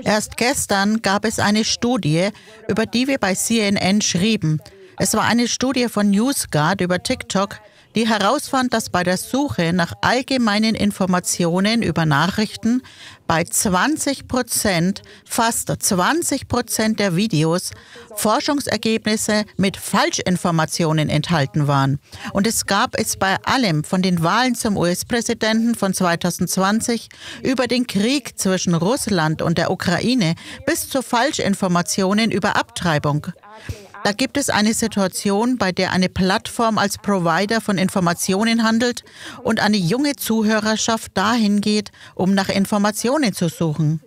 Erst gestern gab es eine Studie, über die wir bei CNN schrieben. Es war eine Studie von NewsGuard über TikTok, die herausfand, dass bei der Suche nach allgemeinen Informationen über Nachrichten bei 20%, fast 20% der Videos Forschungsergebnisse mit Falschinformationen enthalten waren. Und es gab es bei allem, von den Wahlen zum US-Präsidenten von 2020 über den Krieg zwischen Russland und der Ukraine bis zu Falschinformationen über Abtreibung. Da gibt es eine Situation, bei der eine Plattform als Provider von Informationen handelt und eine junge Zuhörerschaft dahin geht, um nach Informationen zu suchen.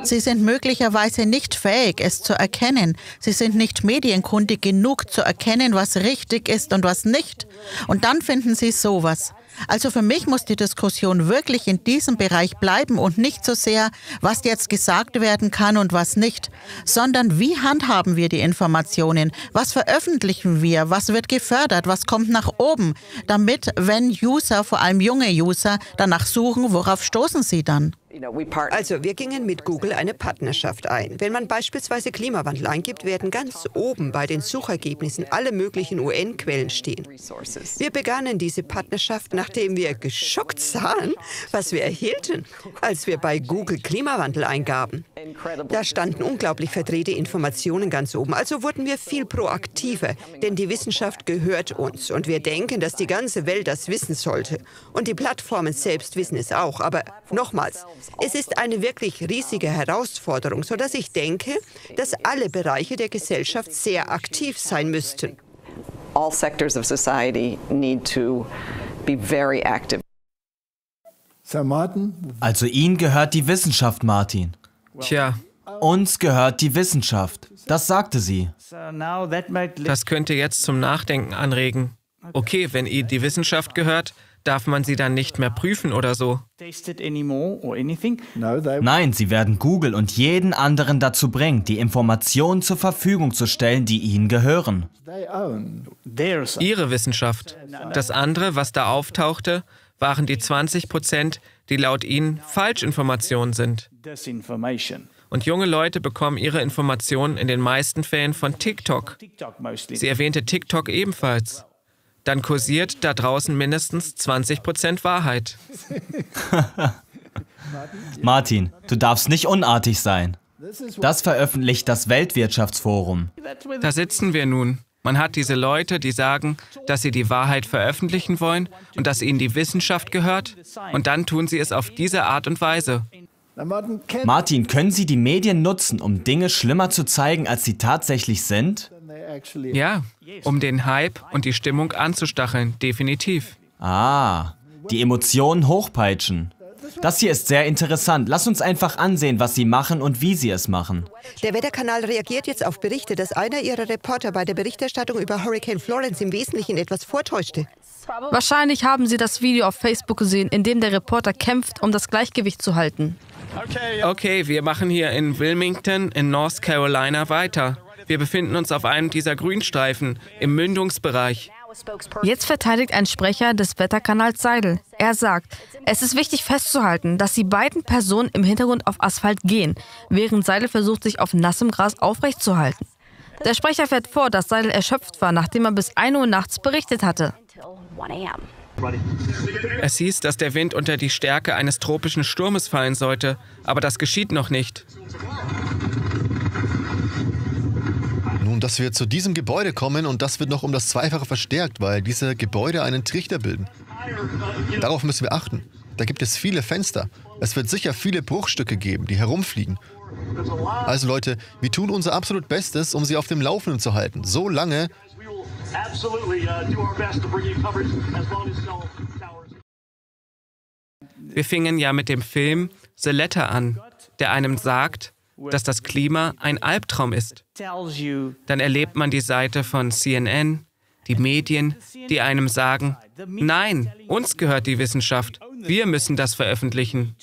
Sie sind möglicherweise nicht fähig, es zu erkennen. Sie sind nicht medienkundig genug, zu erkennen, was richtig ist und was nicht. Und dann finden sie sowas. Also für mich muss die Diskussion wirklich in diesem Bereich bleiben und nicht so sehr, was jetzt gesagt werden kann und was nicht, sondern wie handhaben wir die Informationen, was veröffentlichen wir, was wird gefördert, was kommt nach oben, damit, wenn User, vor allem junge User, danach suchen, worauf stoßen sie dann? Also, wir gingen mit Google eine Partnerschaft ein. Wenn man beispielsweise Klimawandel eingibt, werden ganz oben bei den Suchergebnissen alle möglichen UN-Quellen stehen. Wir begannen diese Partnerschaft, nachdem wir geschockt sahen, was wir erhielten, als wir bei Google Klimawandel eingaben. Da standen unglaublich verdrehte Informationen ganz oben. Also wurden wir viel proaktiver, denn die Wissenschaft gehört uns. Und wir denken, dass die ganze Welt das wissen sollte. Und die Plattformen selbst wissen es auch. Aber nochmals, es ist eine wirklich riesige Herausforderung, sodass ich denke, dass alle Bereiche der Gesellschaft sehr aktiv sein müssten. All sectors of society need to be very active. Also Ihnen gehört die Wissenschaft, Martin. Tja, Uns gehört die Wissenschaft. Das sagte sie. das könnte jetzt zum Nachdenken anregen. Okay, wenn ihr die Wissenschaft gehört, darf man sie dann nicht mehr prüfen oder so? Nein, sie werden Google und jeden anderen dazu bringen, die Informationen zur Verfügung zu stellen, die ihnen gehören. Ihre Wissenschaft. Das andere, was da auftauchte, waren die 20%, die laut ihnen Falschinformationen sind. Und junge Leute bekommen ihre Informationen in den meisten Fällen von TikTok. Sie erwähnte TikTok ebenfalls. Dann kursiert da draußen mindestens 20% Wahrheit. Martin, du darfst nicht unartig sein. Das veröffentlicht das Weltwirtschaftsforum. Da sitzen wir nun. Man hat diese Leute, die sagen, dass sie die Wahrheit veröffentlichen wollen und dass ihnen die Wissenschaft gehört. Und dann tun sie es auf diese Art und Weise. Martin, können Sie die Medien nutzen, um Dinge schlimmer zu zeigen, als sie tatsächlich sind? Ja, um den Hype und die Stimmung anzustacheln, definitiv. Ah, die Emotionen hochpeitschen. Das hier ist sehr interessant. Lass uns einfach ansehen, was sie machen und wie sie es machen. Der Wetterkanal reagiert jetzt auf Berichte, dass einer ihrer Reporter bei der Berichterstattung über Hurricane Florence im Wesentlichen etwas vortäuschte. Wahrscheinlich haben Sie das Video auf Facebook gesehen, in dem der Reporter kämpft, um das Gleichgewicht zu halten. Okay, wir machen hier in Wilmington in North Carolina weiter. Wir befinden uns auf einem dieser Grünstreifen im Mündungsbereich. Jetzt verteidigt ein Sprecher des Wetterkanals Seidel. Er sagt, es ist wichtig festzuhalten, dass die beiden Personen im Hintergrund auf Asphalt gehen, während Seidel versucht, sich auf nassem Gras aufrechtzuerhalten. Der Sprecher fährt vor, dass Seidel erschöpft war, nachdem er bis 1 Uhr nachts berichtet hatte. Es hieß, dass der Wind unter die Stärke eines tropischen Sturmes fallen sollte, aber das geschieht noch nicht. Nun, dass wir zu diesem Gebäude kommen und das wird noch um das Zweifache verstärkt, weil diese Gebäude einen Trichter bilden. Darauf müssen wir achten. Da gibt es viele Fenster. Es wird sicher viele Bruchstücke geben, die herumfliegen. Also Leute, wir tun unser absolut Bestes, um sie auf dem Laufenden zu halten. So lange. Wir fingen ja mit dem Film The Letter an, der einem sagt, dass das Klima ein Albtraum ist. Dann erlebt man die Seite von CNN, die Medien, die einem sagen, nein, uns gehört die Wissenschaft, wir müssen das veröffentlichen.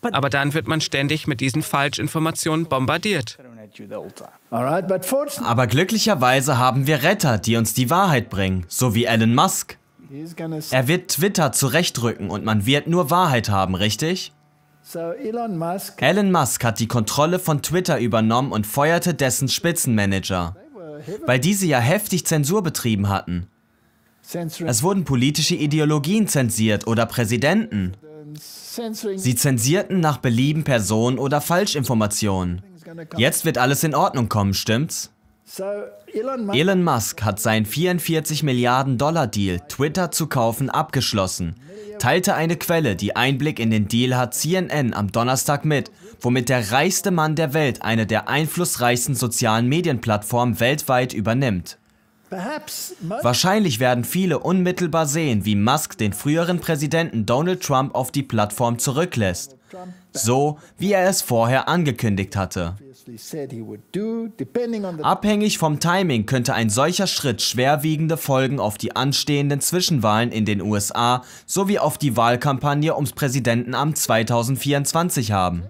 Aber dann wird man ständig mit diesen Falschinformationen bombardiert. Aber glücklicherweise haben wir Retter, die uns die Wahrheit bringen, so wie Elon Musk. Er wird Twitter zurechtrücken und man wird nur Wahrheit haben, richtig? Elon Musk hat die Kontrolle von Twitter übernommen und feuerte dessen Spitzenmanager, weil diese ja heftig Zensur betrieben hatten. Es wurden politische Ideologien zensiert oder Präsidenten. Sie zensierten nach Belieben Personen oder Falschinformationen. Jetzt wird alles in Ordnung kommen, stimmt's? Elon Musk hat seinen 44 Milliarden Dollar Deal, Twitter zu kaufen, abgeschlossen, teilte eine Quelle, die Einblick in den Deal hat, CNN am Donnerstag mit, womit der reichste Mann der Welt eine der einflussreichsten sozialen Medienplattformen weltweit übernimmt. Wahrscheinlich werden viele unmittelbar sehen, wie Musk den früheren Präsidenten Donald Trump auf die Plattform zurücklässt. So, wie er es vorher angekündigt hatte. Abhängig vom Timing könnte ein solcher Schritt schwerwiegende Folgen auf die anstehenden Zwischenwahlen in den USA sowie auf die Wahlkampagne ums Präsidentenamt 2024 haben.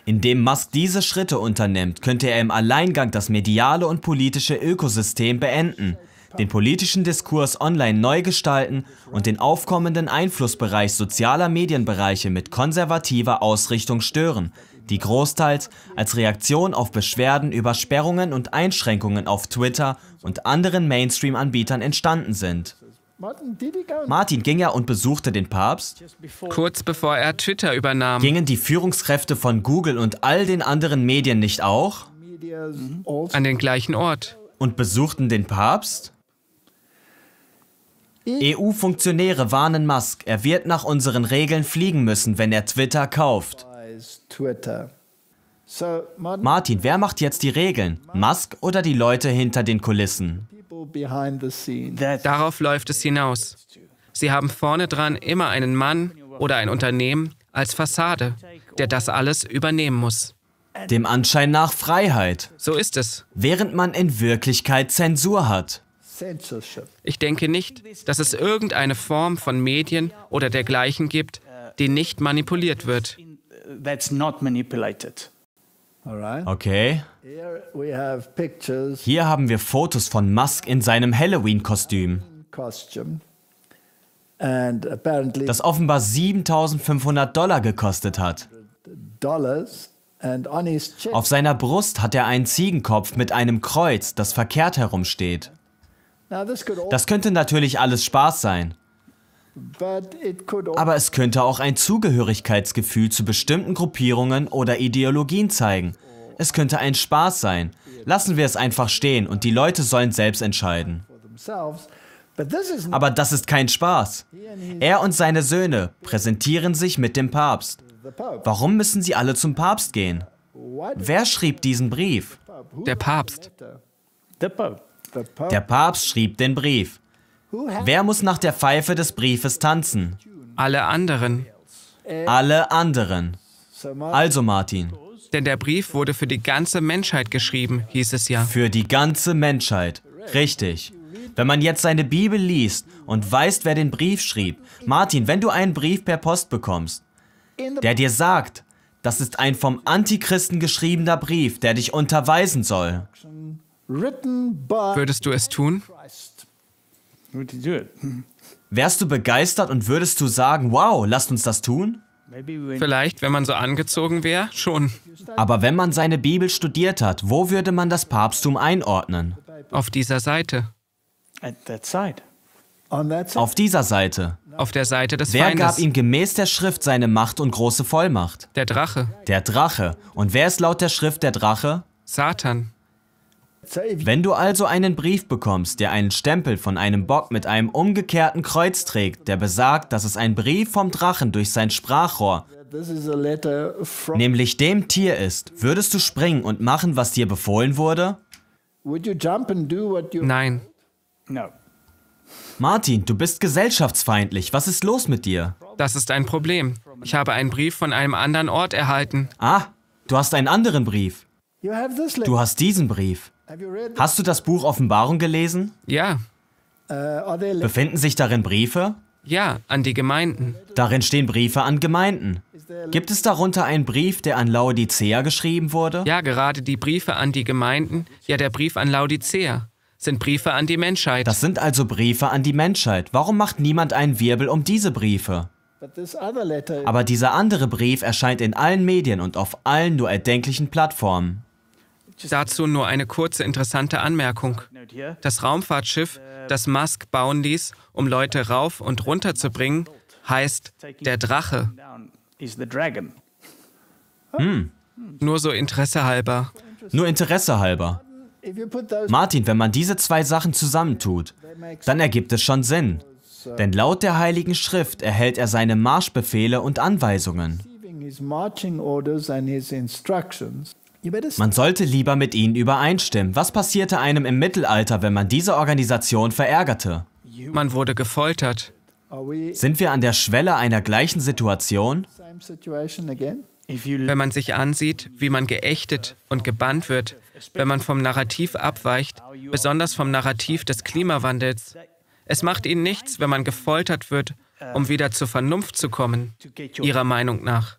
Indem Musk diese Schritte unternimmt, könnte er im Alleingang das mediale und politische Ökosystem beenden, den politischen Diskurs online neu gestalten und den aufkommenden Einflussbereich sozialer Medienbereiche mit konservativer Ausrichtung stören, die großteils als Reaktion auf Beschwerden über Sperrungen und Einschränkungen auf Twitter und anderen Mainstream-Anbietern entstanden sind. Martin, ging er und besuchte den Papst? Kurz bevor er Twitter übernahm. Gingen die Führungskräfte von Google und all den anderen Medien nicht auch? An den gleichen Ort. Und besuchten den Papst? EU-Funktionäre warnen Musk, er wird nach unseren Regeln fliegen müssen, wenn er Twitter kauft. Martin, wer macht jetzt die Regeln? Musk oder die Leute hinter den Kulissen? Darauf läuft es hinaus. Sie haben vorne dran immer einen Mann oder ein Unternehmen als Fassade, der das alles übernehmen muss. Dem Anschein nach Freiheit. So ist es. Während man in Wirklichkeit Zensur hat. Ich denke nicht, dass es irgendeine Form von Medien oder dergleichen gibt, die nicht manipuliert wird. Okay. Hier haben wir Fotos von Musk in seinem Halloween-Kostüm, das offenbar $7.500 gekostet hat. Auf seiner Brust hat er einen Ziegenkopf mit einem Kreuz, das verkehrt herumsteht. Das könnte natürlich alles Spaß sein. Aber es könnte auch ein Zugehörigkeitsgefühl zu bestimmten Gruppierungen oder Ideologien zeigen. Es könnte ein Spaß sein. Lassen wir es einfach stehen und die Leute sollen selbst entscheiden. Aber das ist kein Spaß. Er und seine Söhne präsentieren sich mit dem Papst. Warum müssen sie alle zum Papst gehen? Wer schrieb diesen Brief? Der Papst. Der Papst schrieb den Brief. Wer muss nach der Pfeife des Briefes tanzen? Alle anderen. Alle anderen. Also Martin. Denn der Brief wurde für die ganze Menschheit geschrieben, hieß es ja. Für die ganze Menschheit. Richtig. Wenn man jetzt seine Bibel liest und weiß, wer den Brief schrieb. Martin, wenn du einen Brief per Post bekommst, der dir sagt, das ist ein vom Antichristen geschriebener Brief, der dich unterweisen soll. Würdest du es tun? Wärst du begeistert und würdest du sagen, wow, lasst uns das tun? Vielleicht, wenn man so angezogen wäre, schon. Aber wenn man seine Bibel studiert hat, wo würde man das Papsttum einordnen? Auf dieser Seite. Auf dieser Seite. Auf der Seite des Wer Feindes. gab ihm gemäß der Schrift seine Macht und große Vollmacht? Der Drache. Der Drache. Und wer ist laut der Schrift der Drache? Satan. Wenn du also einen Brief bekommst, der einen Stempel von einem Bock mit einem umgekehrten Kreuz trägt, der besagt, dass es ein Brief vom Drachen durch sein Sprachrohr, nämlich dem Tier ist, würdest du springen und machen, was dir befohlen wurde? Nein. Martin, du bist gesellschaftsfeindlich. Was ist los mit dir? Das ist ein Problem. Ich habe einen Brief von einem anderen Ort erhalten. Ah, du hast einen anderen Brief. Du hast diesen Brief. Hast du das Buch Offenbarung gelesen? Ja. Befinden sich darin Briefe? Ja, an die Gemeinden. Darin stehen Briefe an Gemeinden. Gibt es darunter einen Brief, der an Laodicea geschrieben wurde? Ja, gerade die Briefe an die Gemeinden, ja der Brief an Laodicea, sind Briefe an die Menschheit. Das sind also Briefe an die Menschheit. Warum macht niemand einen Wirbel um diese Briefe? Aber dieser andere Brief erscheint in allen Medien und auf allen nur erdenklichen Plattformen. Dazu nur eine kurze interessante Anmerkung. Das Raumfahrtschiff, das Musk bauen ließ, um Leute rauf und runter zu bringen, heißt der Drache. Nur so Interesse halber. Nur Interesse halber. Martin, wenn man diese zwei Sachen zusammentut, dann ergibt es schon Sinn. Denn laut der Heiligen Schrift erhält er seine Marschbefehle und Anweisungen. Man sollte lieber mit ihnen übereinstimmen. Was passierte einem im Mittelalter, wenn man diese Organisation verärgerte? Man wurde gefoltert. Sind wir an der Schwelle einer gleichen Situation? Wenn man sich ansieht, wie man geächtet und gebannt wird, wenn man vom Narrativ abweicht, besonders vom Narrativ des Klimawandels. Es macht ihnen nichts, wenn man gefoltert wird, um wieder zur Vernunft zu kommen, ihrer Meinung nach.